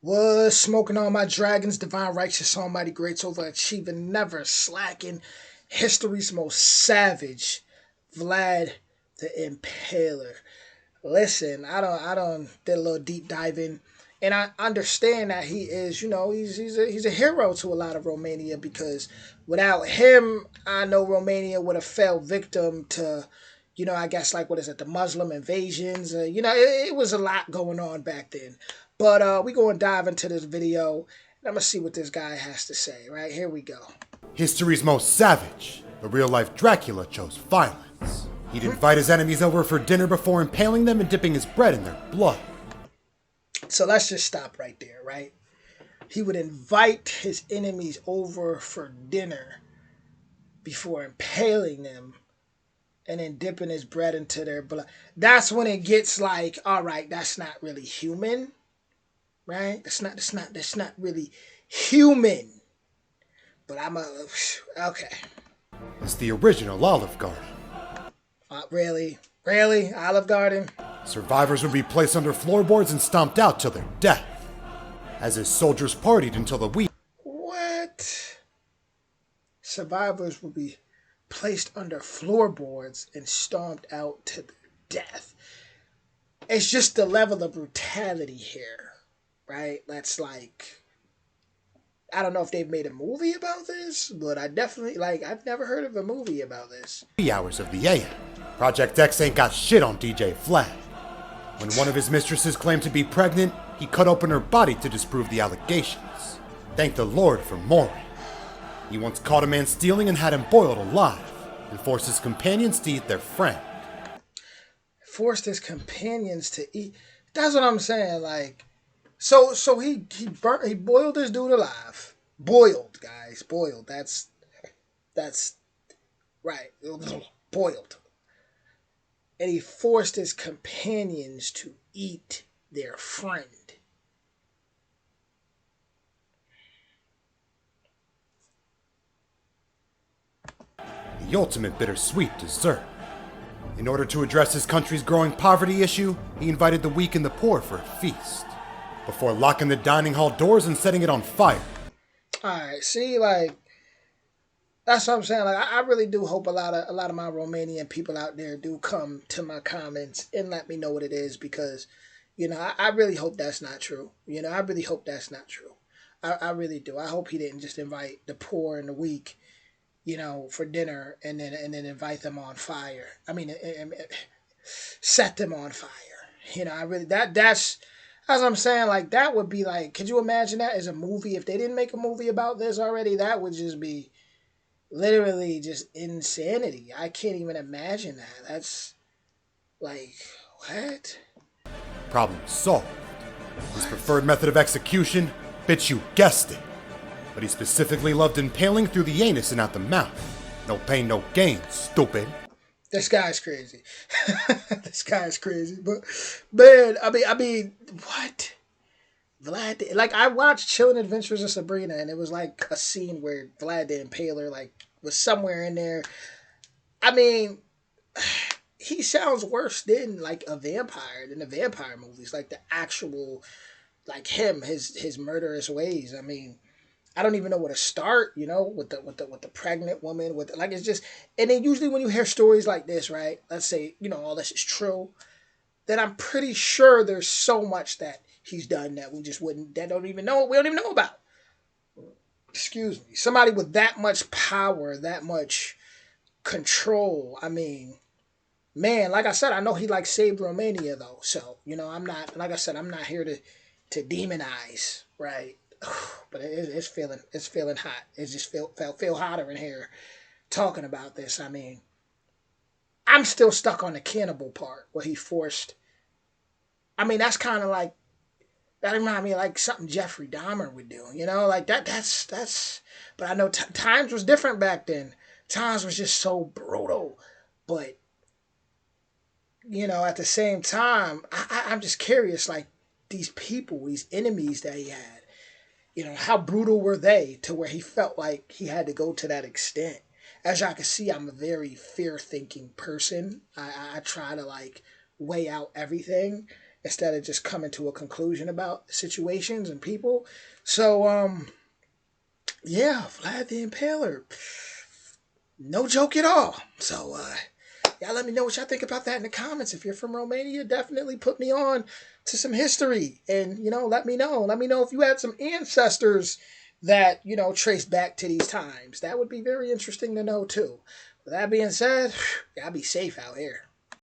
Was smoking on my dragons, divine righteous, almighty greats, overachieving, never slacking, history's most savage, Vlad the Impaler. Listen, I don't did a little deep diving, and I understand that he is, he's a hero to a lot of Romania because without him, I know Romania would have fell victim to, I guess like what is it, the Muslim invasions. It was a lot going on back then. But we gonna dive into this video, and I'm gonna see what this guy has to say. Right here we go. History's most savage, the real-life Dracula chose violence. He'd invite his enemies over for dinner before impaling them and dipping his bread in their blood. So let's just stop right there, right? He would invite his enemies over for dinner before impaling them and then dipping his bread into their blood. That's when it gets like, all right, that's not really human, right? That's not really human. But okay. It's the original Olive Garden. Really, Olive Garden. Survivors would be placed under floorboards and stomped out till their death, as his soldiers partied until the wheat. What? Survivors would be placed under floorboards and stomped out to their death. It's just the level of brutality here, right? That's like, I don't know if they've made a movie about this, but I've never heard of a movie about this. 3 hours of the AM. Project X ain't got shit on DJ Vlad. When one of his mistresses claimed to be pregnant, he cut open her body to disprove the allegations. Thank the Lord for Maury. He once caught a man stealing and had him boiled alive, and forced his companions to eat their friend. Forced his companions to eat. That's what I'm saying. Like, so he boiled this dude alive. Boiled, guys, boiled. That's right. Boiled. And he forced his companions to eat their friend. The ultimate bittersweet dessert. In order to address his country's growing poverty issue, he invited the weak and the poor for a feast, before locking the dining hall doors and setting it on fire. Alright, see, like, that's what I'm saying. Like, I really do hope a lot of my Romanian people out there do come to my comments and let me know what it is, because, I really hope that's not true. I really hope that's not true. I really do. I hope he didn't just invite the poor and the weak, for dinner and then invite them on fire. I mean, set them on fire. I really that's as I'm saying. Like, that would be like, could you imagine that as a movie? If they didn't make a movie about this already, that would just be literally just insanity. I can't even imagine that. That's like, what? Problem solved. His preferred method of execution? Bitch, you guessed it. But he specifically loved impaling through the anus and out the mouth. No pain, no gain, stupid. This guy's crazy. This guy's crazy. But man, I mean, what? Vlad, like, I watched Chilling Adventures of Sabrina, and it was like a scene where Vlad the Impaler like was somewhere in there. I mean, he sounds worse than like a vampire than the vampire movies, like the actual, like him, his murderous ways. I mean, I don't even know where to start, with the pregnant woman, with like, it's just, and then usually when you hear stories like this, right? Let's say, all this is true, then I'm pretty sure there's so much that he's done that we don't even know about. Excuse me. Somebody with that much power, that much control. I mean, man, like I said, I know he like saved Romania though. So, I'm not, like I said, I'm not here to demonize, right? But it's feeling hot. It just feel hotter in here talking about this. I mean, I'm still stuck on the cannibal part where he forced. I mean, that's kind of like, that reminds me of like something Jeffrey Dahmer would do. Like that. That's. But I know times was different back then. Times was just so brutal. But at the same time, I'm just curious. Like, these people, these enemies that he had. How brutal were they to where he felt like he had to go to that extent? As y'all can see, I'm a very fear-thinking person. I try to, like, weigh out everything. instead of just coming to a conclusion about situations and people. So, yeah, Vlad the Impaler, no joke at all. So, y'all let me know what y'all think about that in the comments. If you're from Romania, definitely put me on to some history and, let me know. Let me know if you had some ancestors that, trace back to these times. That would be very interesting to know too. With that being said, y'all be safe out here.